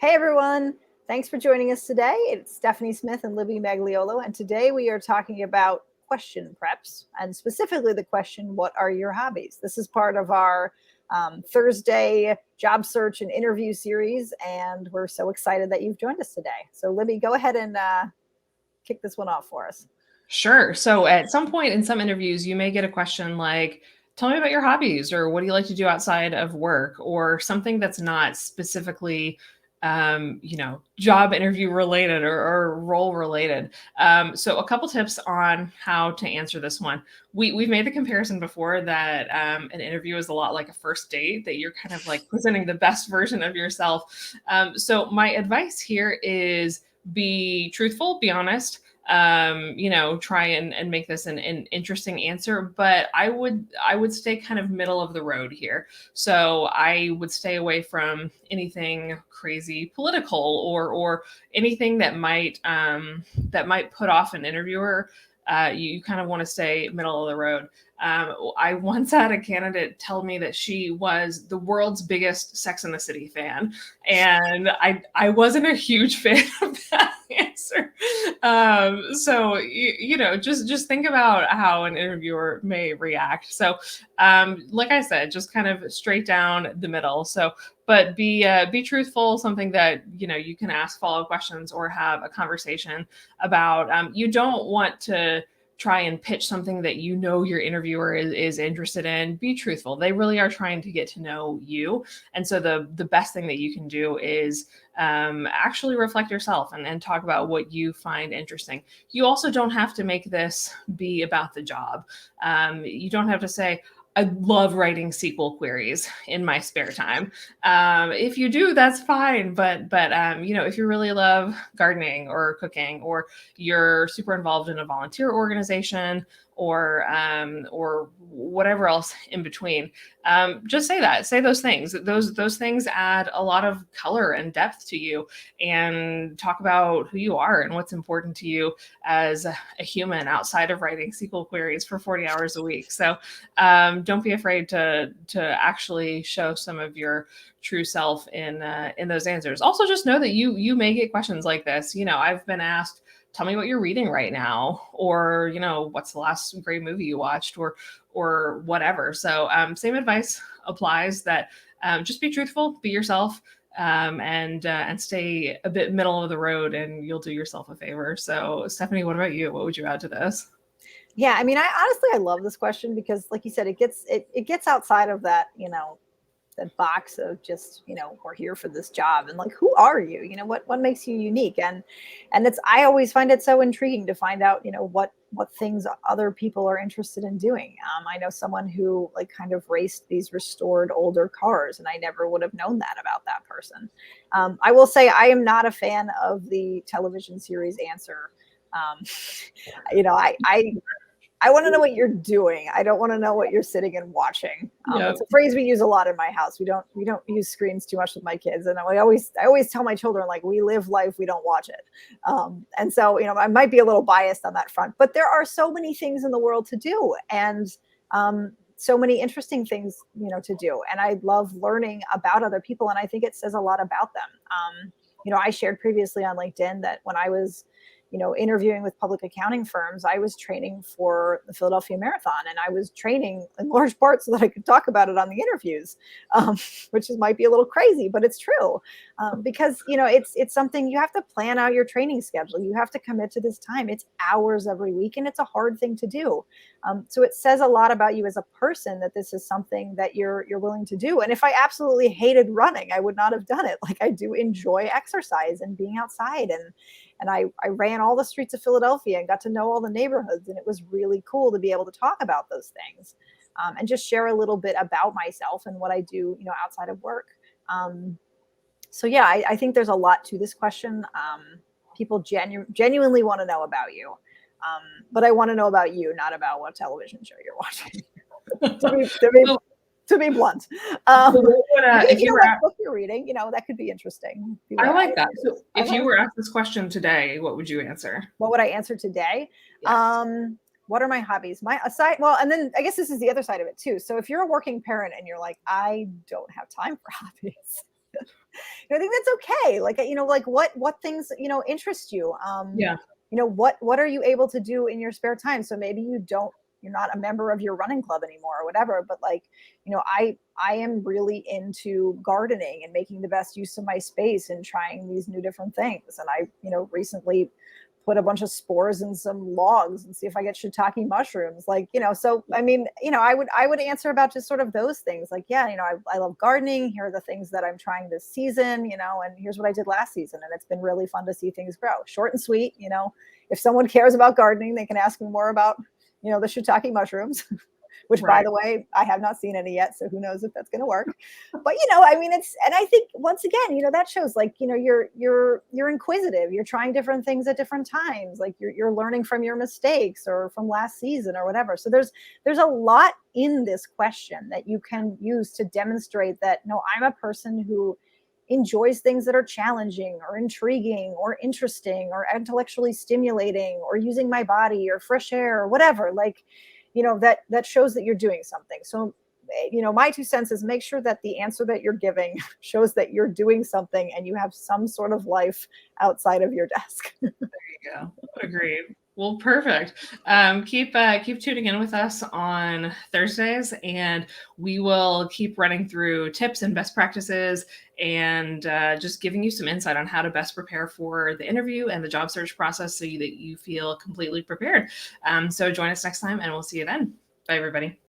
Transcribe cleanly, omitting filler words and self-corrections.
Hey everyone, thanks for joining us today. It's Stephanie Smith and Libby Magliolo, and today we are talking about question preps, and specifically the question, what are your hobbies? This is part of our Thursday job search and interview series, and we're so excited that you've joined us today. So Libby, go ahead and kick this one off for us. Sure. So at some point in some interviews, you may get a question like, tell me about your hobbies, or what do you like to do outside of work, or something that's not specifically, job interview related or role related. So a couple tips on how to answer this one. We've made the comparison before that an interview is a lot like a first date, that you're kind of like presenting the best version of yourself. So my advice here is be truthful, be honest. Try and make this an interesting answer, but I would stay kind of middle of the road here. So I would stay away from anything crazy political or anything that might put off an interviewer. You kind of want to stay middle of the road. I once had a candidate tell me that she was the world's biggest Sex and the City fan, and I wasn't a huge fan of that answer. Just think about how an interviewer may react. So, like I said, just kind of straight down the middle. So, but be truthful. Something that you can ask follow-up questions or have a conversation about. You don't want to try and pitch something that your interviewer is interested in. Be truthful. They really are trying to get to know you. And so the best thing that you can do is actually reflect yourself and talk about what you find interesting. You also don't have to make this be about the job. You don't have to say, I love writing SQL queries in my spare time. If you do, that's fine. But if you really love gardening or cooking, or you're super involved in a volunteer organization, or whatever else in between, just say those things. Those things add a lot of color and depth to you, and talk about who you are and what's important to you as a human outside of writing SQL queries for 40 hours a week. So don't be afraid to actually show some of your true self in those answers. Also, just know that you may get questions like this. I've been asked, tell me what you're reading right now, or what's the last great movie you watched, or whatever. So same advice applies, that just be truthful, be yourself, and stay a bit middle of the road, and you'll do yourself a favor. So Stephanie, what about you? What would you add to this? Yeah, I mean, I love this question because, like you said, it gets outside of that, that box of just, we're here for this job, and like, who are you? What makes you unique? And I always find it so intriguing to find out, what things other people are interested in doing. I know someone who like kind of raced these restored older cars, and I never would have known that about that person. I will say I am not a fan of the television series Answer. Um, I want to know what you're doing. I don't want to know what you're sitting and watching. Yeah. It's a phrase we use a lot in my house. We don't use screens too much with my kids, and I always tell my children, like, we live life, we don't watch it. And so I might be a little biased on that front, but there are so many things in the world to do, and so many interesting things to do, and I love learning about other people, and I think it says a lot about them. I shared previously on LinkedIn that when I was interviewing with public accounting firms, I was training for the Philadelphia Marathon, and I was training in large part so that I could talk about it on the interviews, which might be a little crazy, but it's true. Because it's something you have to plan out your training schedule. You have to commit to this time. It's hours every week, and it's a hard thing to do. So it says a lot about you as a person that this is something that you're willing to do. And if I absolutely hated running, I would not have done it. Like, I do enjoy exercise and being outside, and I ran all the streets of Philadelphia and got to know all the neighborhoods. And it was really cool to be able to talk about those things, and just share a little bit about myself and what I do, outside of work. So yeah, I think there's a lot to this question. People genuinely want to know about you. But I want to know about you, not about what television show you're watching. to be blunt. If you were what book you're reading, that could be interesting. I like that. So if you were asked this question today, what would you answer? What would I answer today? Yes. What are my hobbies? And then I guess this is the other side of it too. So if you're a working parent and you're like, I don't have time for hobbies, I think that's okay. Like, like what things, interest you. Yeah. What are you able to do in your spare time? So maybe you're not a member of your running club anymore or whatever, but like, I am really into gardening and making the best use of my space and trying these new different things. And I, recently put a bunch of spores in some logs and see if I get shiitake mushrooms. Like, so I mean, I would answer about just sort of those things. Like, yeah, I love gardening. Here are the things that I'm trying this season, and here's what I did last season. And it's been really fun to see things grow. Short and sweet, if someone cares about gardening, they can ask me more about, the shiitake mushrooms, which by Right. the way, I have not seen any yet. So who knows if that's going to work. But, I mean, and I think once again, that shows like, you're inquisitive, you're trying different things at different times. Like you're learning from your mistakes or from last season or whatever. So there's a lot in this question that you can use to demonstrate that, no, I'm a person who enjoys things that are challenging or intriguing or interesting or intellectually stimulating or using my body or fresh air or whatever. Like, that shows that you're doing something. So, my 2 cents is make sure that the answer that you're giving shows that you're doing something and you have some sort of life outside of your desk. You go. Agreed. Well, perfect. Keep tuning in with us on Thursdays, and we will keep running through tips and best practices, and just giving you some insight on how to best prepare for the interview and the job search process, so that you feel completely prepared. So join us next time, and we'll see you then. Bye, everybody.